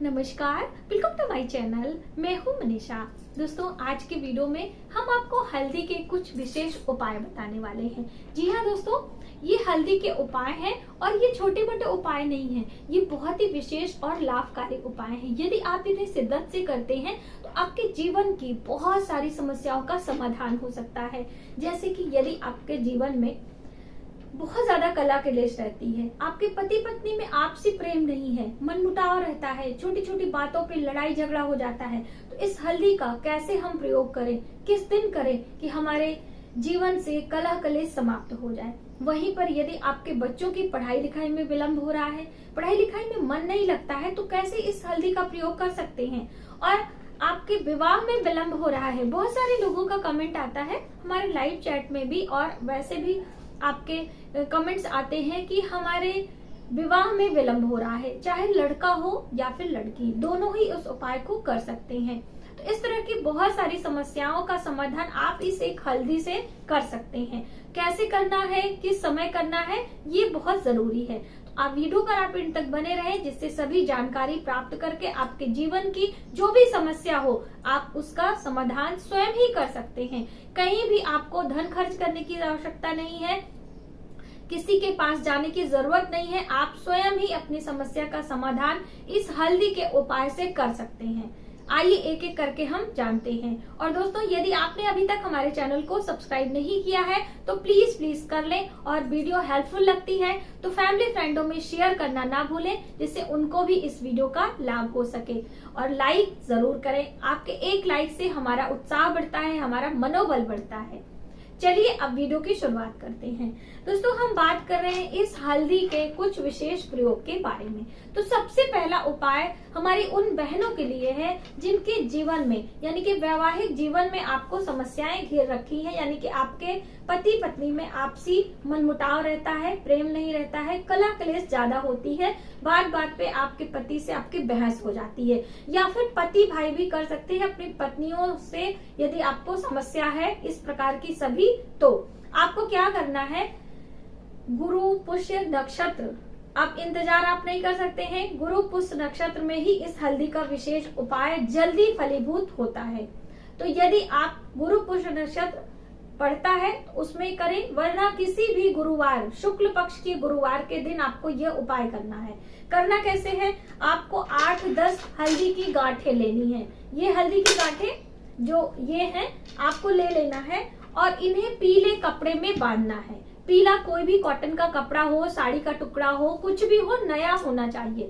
नमस्कार, welcome to my channel. मैं हूँ मनीषा। दोस्तों, आज के वीडियो में हम आपको हल्दी के कुछ विशेष उपाय बताने वाले हैं। जी हाँ दोस्तों, ये हल्दी के उपाय हैं और ये छोटे मोटे उपाय नहीं हैं। ये बहुत ही विशेष और लाभकारी उपाय हैं। यदि आप इन्हें शिद्दत से करते हैं तो आपके जीवन की बहुत सारी समस्याओं का समाधान हो सकता है। जैसे कि यदि आपके जीवन में बहुत ज्यादा कला कलेश रहती है, आपके पति पत्नी में आपसी प्रेम नहीं है, मनमुटाव रहता है, छोटी छोटी बातों पे लड़ाई झगड़ा हो जाता है, तो इस हल्दी का कैसे हम प्रयोग करें, किस दिन करें कि हमारे जीवन से कला कलेश समाप्त हो जाए। वहीं पर यदि आपके बच्चों की पढ़ाई लिखाई में विलंब हो रहा है, पढ़ाई लिखाई में मन नहीं लगता है, तो कैसे इस हल्दी का प्रयोग कर सकते हैं। और आपके विवाह में विलंब हो रहा है, बहुत सारे लोगों का कमेंट आता है हमारे लाइव चैट में भी और वैसे भी आपके कमेंट्स आते हैं कि हमारे विवाह में विलंब हो रहा है, चाहे लड़का हो या फिर लड़की, दोनों ही उस उपाय को कर सकते हैं। तो इस तरह की बहुत सारी समस्याओं का समाधान आप इस एक हल्दी से कर सकते हैं। कैसे करना है, किस समय करना है, ये बहुत जरूरी है। तो आप वीडियो पर आप इन तक बने रहें, जिससे सभी जानकारी प्राप्त करके आपके जीवन की जो भी समस्या हो आप उसका समाधान स्वयं ही कर सकते हैं। कहीं भी आपको धन खर्च करने की आवश्यकता नहीं है, किसी के पास जाने की जरूरत नहीं है। आप स्वयं ही अपनी समस्या का समाधान इस हल्दी के उपाय से कर सकते हैं। आइए एक एक करके हम जानते हैं। और दोस्तों, यदि आपने अभी तक हमारे चैनल को सब्सक्राइब नहीं किया है तो प्लीज कर लें, और वीडियो हेल्पफुल लगती है तो फैमिली फ्रेंडों में शेयर करना ना भूलें, जिससे उनको भी इस वीडियो का लाभ हो सके। और लाइक जरूर करें, आपके एक लाइक से हमारा उत्साह बढ़ता है, हमारा मनोबल बढ़ता है। चलिए अब वीडियो की शुरुआत करते हैं। दोस्तों, हम बात कर रहे हैं इस हल्दी के कुछ विशेष प्रयोग के बारे में। तो सबसे पहला उपाय हमारी उन बहनों के लिए है जिनके जीवन में यानी कि वैवाहिक जीवन में आपको समस्याएं घेर रखी हैं, यानी कि आपके पति पत्नी में आपसी मनमुटाव रहता है, प्रेम नहीं रहता है, कला कलेश ज्यादा होती है, बात बात पे आपके पति से आपकी बहस हो जाती है, या फिर पति भाई भी कर सकते हैं अपनी पत्नियों से। यदि आपको समस्या है इस प्रकार की सभी, तो आपको क्या करना है, गुरु पुष्य नक्षत्र, अब इंतजार आप नहीं कर सकते हैं, गुरु पुष्य नक्षत्र में ही इस हल्दी का विशेष उपाय जल्दी फलीभूत होता है। तो यदि आप गुरु पुष्य नक्षत्र पड़ता है तो उसमें करें, वरना किसी भी गुरुवार, शुक्ल पक्ष के गुरुवार के दिन आपको यह उपाय करना है। करना कैसे है, आपको 8-10 हल्दी की गांठें लेनी है। ये हल्दी की गांठें जो ये हैं आपको ले लेना है और इन्हें पीले कपड़े में बांधना है। पीला कोई भी कॉटन का कपड़ा हो, साड़ी का टुकड़ा हो, कुछ भी हो, नया होना चाहिए।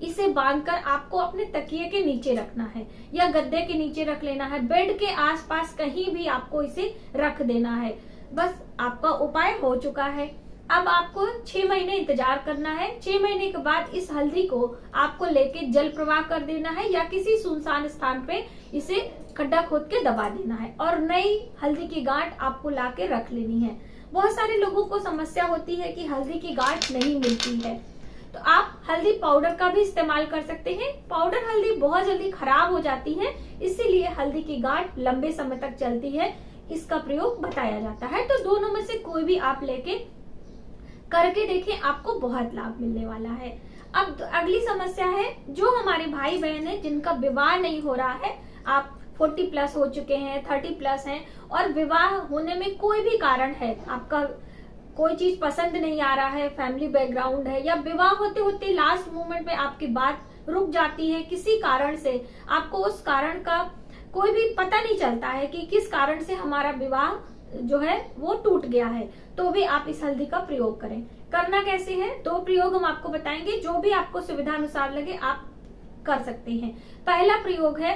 इसे बांधकर आपको अपने तकिए के नीचे रखना है या गद्दे के नीचे रख लेना है। बेड के आसपास कहीं भी आपको इसे रख देना है। बस आपका उपाय हो चुका है। अब आपको 6 महीने इंतजार करना है। 6 महीने के बाद इस हल्दी को आपको लेके जल प्रवाह कर देना है या किसी सुनसान स्थान पे इसे खड्डा खोद के दबा देना है और नई हल्दी की गांठ आपको लाके रख लेनी है। बहुत सारे लोगों को समस्या होती है कि हल्दी की गांठ नहीं मिलती है, तो आप हल्दी पाउडर का भी इस्तेमाल कर सकते हैं। पाउडर हल्दी बहुत जल्दी खराब हो जाती है, इसीलिए हल्दी की गांठ लंबे समय तक चलती है, इसका प्रयोग बताया जाता है। तो दोनों में से कोई भी आप लेके करके देखें, आपको बहुत लाभ मिलने वाला है। अब अगली समस्या है जो हमारे भाई बहन है जिनका विवाह नहीं हो रहा है, आप 40+ हो चुके हैं, 30+ हैं और विवाह होने में कोई भी कारण है, आपका कोई चीज पसंद नहीं आ रहा है, फैमिली बैकग्राउंड है, या विवाह होते होते लास्ट मोमेंट में आपकी बात रुक जाती है किसी कारण से, आपको उस कारण का कोई भी पता नहीं चलता है कि किस कारण से हमारा विवाह जो है वो टूट गया है, तो भी आप इस हल्दी का प्रयोग करें। करना कैसे है, 2 प्रयोग हम आपको बताएंगे, जो भी आपको सुविधा अनुसार लगे आप कर सकते हैं। पहला प्रयोग है,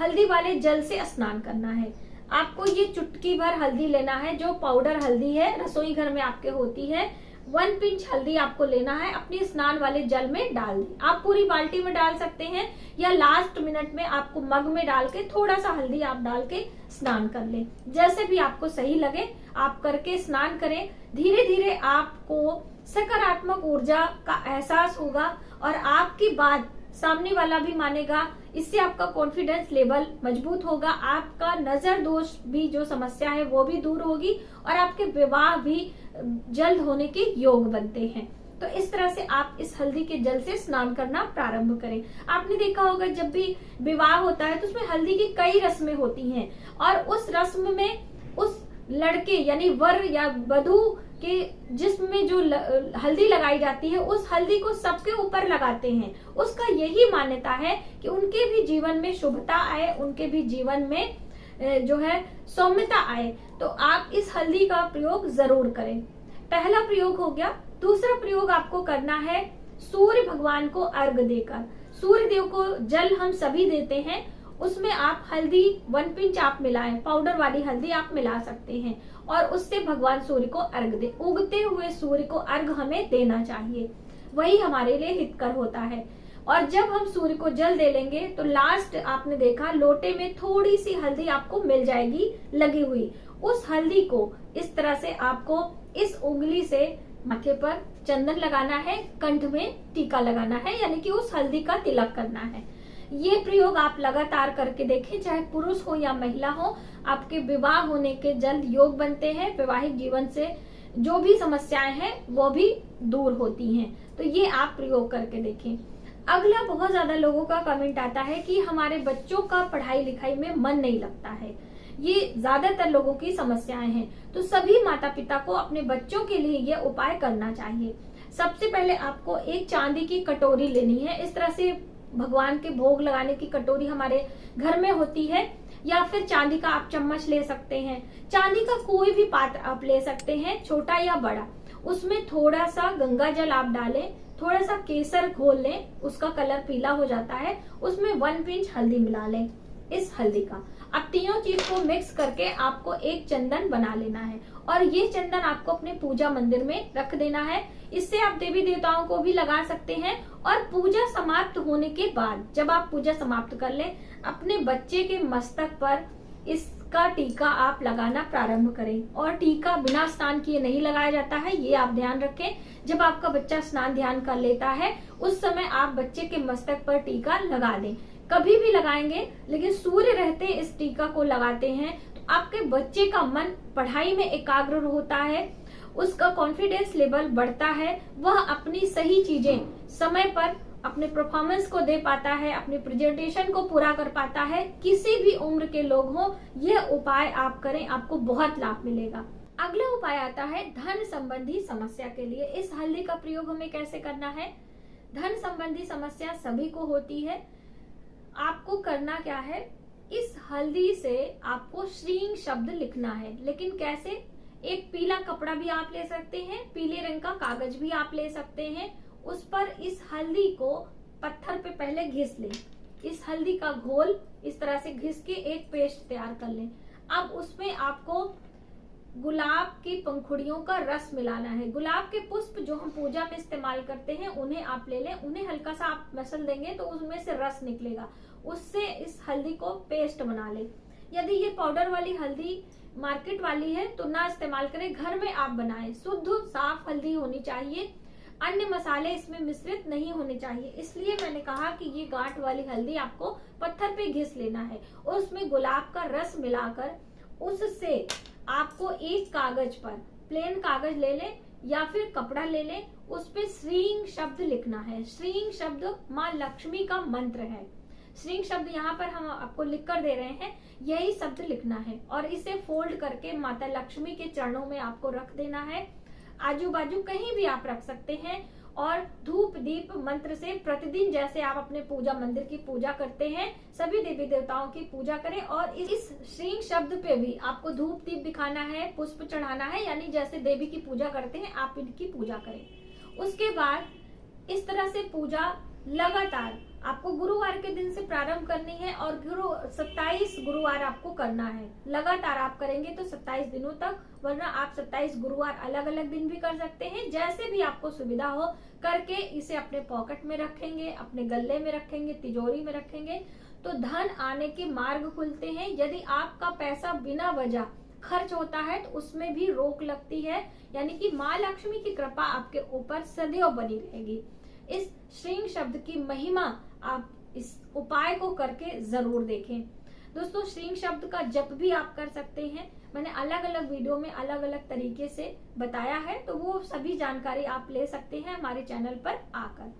हल्दी वाले जल से स्नान करना है। आपको ये चुटकी भर हल्दी लेना है, जो पाउडर हल्दी है रसोई घर में आपके होती है। 1 पिंच हल्दी आपको लेना है, अपने स्नान वाले जल में डाल दें। आप पूरी बाल्टी में डाल सकते हैं या लास्ट मिनट में आपको मग में डाल के थोड़ा सा हल्दी आप डाल के स्नान कर लें। जैसे भी आपको सही लगे आप करके स्नान करें। धीरे धीरे आपको सकारात्मक ऊर्जा का एहसास होगा और आपकी बात सामने वाला भी मानेगा। इससे आपका कॉन्फिडेंस लेवल मजबूत होगा, आपका नजर दोष भी जो समस्या है वो भी दूर होगी और आपके विवाह भी जल्द होने के योग बनते हैं। तो इस तरह से आप इस हल्दी के जल से स्नान करना प्रारंभ करें। आपने देखा होगा जब भी विवाह होता है तो उसमें हल्दी की कई रस्में होती हैं और उस रस्म में उस लड़के यानी वर या वधू के जिस्म में जो हल्दी लगाई जाती है उस हल्दी को सबके ऊपर लगाते हैं। उसका यही मान्यता है कि उनके भी जीवन में शुभता आए, उनके भी जीवन में जो है सौम्यता आए। तो आप इस हल्दी का प्रयोग जरूर करें। पहला प्रयोग हो गया। दूसरा प्रयोग आपको करना है सूर्य भगवान को अर्घ देकर। सूर्य देव को जल हम सभी देते हैं, उसमें आप हल्दी 1 पिंच आप मिलाएं, पाउडर वाली हल्दी आप मिला सकते हैं और उससे भगवान सूर्य को अर्घ दें। उगते हुए सूर्य को अर्घ हमें देना चाहिए, वही हमारे लिए हितकर होता है। और जब हम सूर्य को जल दे लेंगे तो लास्ट आपने देखा लोटे में थोड़ी सी हल्दी आपको मिल जाएगी लगी हुई। उस हल्दी को इस तरह से आपको इस उंगली से माथे पर चंदन लगाना है, कंठ में टीका लगाना है, यानी कि उस हल्दी का तिलक करना है। ये प्रयोग आप लगातार करके देखें, चाहे पुरुष हो या महिला हो, आपके विवाह होने के जल्द योग बनते हैं। वैवाहिक जीवन से जो भी समस्याएं हैं वो भी दूर होती हैं। तो ये आप प्रयोग करके देखें। अगला बहुत ज्यादा लोगों का कमेंट आता है कि हमारे बच्चों का पढ़ाई लिखाई में मन नहीं लगता है। ये ज्यादातर लोगों की समस्याएं हैं। तो सभी माता पिता को अपने बच्चों के लिए ये उपाय करना चाहिए। सबसे पहले आपको एक चांदी की कटोरी लेनी है। इस तरह से भगवान के भोग लगाने की कटोरी हमारे घर में होती है, या फिर चांदी का आप चम्मच ले सकते हैं। चांदी का कोई भी पात्र आप ले सकते हैं, छोटा या बड़ा। उसमें थोड़ा सा गंगा जल आप डालें, थोड़ा सा केसर घोल लें, उसका कलर पीला हो जाता है। उसमें 1 पिंच हल्दी मिला लें, इस हल्दी का। अब तीनों चीज को मिक्स करके आपको एक चंदन बना लेना है और ये चंदन आपको अपने पूजा मंदिर में रख देना है। इससे आप देवी देवताओं को भी लगा सकते हैं। और पूजा समाप्त होने के बाद जब आप पूजा समाप्त कर लें, अपने बच्चे के मस्तक पर इसका टीका आप लगाना प्रारंभ करें। और टीका बिना स्नान किए नहीं लगाया जाता है, ये आप ध्यान रखें। जब आपका बच्चा स्नान ध्यान कर लेता है उस समय आप बच्चे के मस्तक पर टीका लगा दें। कभी भी लगाएंगे, लेकिन सूर्य रहते इस टीका को लगाते हैं तो आपके बच्चे का मन पढ़ाई में एकाग्र होता है, उसका कॉन्फिडेंस लेवल बढ़ता है, वह अपनी सही चीजें समय पर अपने परफॉर्मेंस को दे पाता है, अपने प्रेजेंटेशन को पूरा कर पाता है। किसी भी उम्र के लोग हो, यह उपाय आप करें, आपको बहुत लाभ मिलेगा। अगला उपाय आता है धन संबंधी समस्या के लिए। इस हल्दी का प्रयोग हमें कैसे करना है? धन संबंधी समस्या सभी को होती है। आपको करना क्या है, इस हल्दी से आपको श्रींग शब्द लिखना है। लेकिन कैसे? एक पीला कपड़ा भी आप ले सकते हैं, पीले रंग का कागज भी आप ले सकते हैं। उस पर इस हल्दी को पत्थर पे पहले घिस लें। इस हल्दी का घोल इस तरह से घिस के एक पेस्ट तैयार कर लें। अब उसमें आपको गुलाब की पंखुड़ियों का रस मिलाना है। गुलाब के पुष्प जो हम पूजा में इस्तेमाल करते हैं उन्हें आप ले लें, उन्हें हल्का सा आप मसल देंगे तो उसमें से रस निकलेगा, उससे इस हल्दी को पेस्ट बना लें। यदि ये पाउडर वाली हल्दी मार्केट वाली है तो ना इस्तेमाल करें, घर में आप बनाएं। शुद्ध साफ हल्दी होनी चाहिए, अन्य मसाले इसमें मिश्रित नहीं होने चाहिए। इसलिए मैंने कहा कि ये गांठ वाली हल्दी आपको पत्थर पे घिस लेना है और उसमें गुलाब का रस मिलाकर उससे आपको एक कागज पर, प्लेन कागज ले लें या फिर कपड़ा ले लें, उस पे श्रींग शब्द लिखना है। श्रींग शब्द माँ लक्ष्मी का मंत्र है। श्रींग शब्द यहाँ पर हम आपको लिख कर दे रहे हैं, यही शब्द लिखना है और इसे फोल्ड करके माता लक्ष्मी के चरणों में आपको रख देना है। आजू बाजू कहीं भी आप रख सकते हैं और धूप दीप मंत्र से प्रतिदिन जैसे आप अपने पूजा मंदिर की पूजा करते हैं, सभी देवी देवताओं की पूजा करें। और इस श्रींग शब्द पे भी आपको धूप दीप दिखाना है, पुष्प चढ़ाना है, यानी जैसे देवी की पूजा करते हैं आप इनकी पूजा करें। उसके बाद इस तरह से पूजा लगातार आपको गुरुवार के दिन से प्रारंभ करनी है और 27 गुरुवार आपको करना है। लगातार आप करेंगे तो 27 दिनों तक, वरना आप 27 गुरुवार अलग अलग दिन भी कर सकते हैं, जैसे भी आपको सुविधा हो करके इसे अपने पॉकेट में रखेंगे, अपने गले में रखेंगे, तिजोरी में रखेंगे तो धन आने के मार्ग खुलते हैं। यदि आपका पैसा बिना वजह खर्च होता है तो उसमें भी रोक लगती है, यानी कि माँ लक्ष्मी की कृपा आपके ऊपर सदैव बनी रहेगी। इस श्रींग शब्द की महिमा आप इस उपाय को करके जरूर देखें। दोस्तों, श्रींग शब्द का जप भी आप कर सकते हैं। मैंने अलग अलग वीडियो में अलग अलग तरीके से बताया है, तो वो सभी जानकारी आप ले सकते हैं हमारे चैनल पर आकर।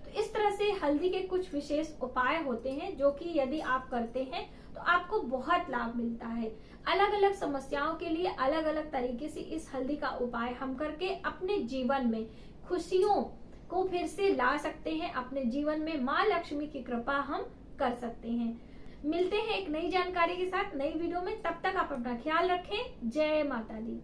तो इस तरह से हल्दी के कुछ विशेष उपाय होते हैं जो कि यदि आप करते हैं तो आपको बहुत लाभ मिलता है। अलग अलग समस्याओं के लिए अलग अलग तरीके से इस हल्दी का उपाय हम करके अपने जीवन में खुशियों को फिर से ला सकते हैं। अपने जीवन में माँ लक्ष्मी की कृपा हम कर सकते हैं। मिलते हैं एक नई जानकारी के साथ नई वीडियो में। तब तक आप अपना ख्याल रखें। जय माता दी।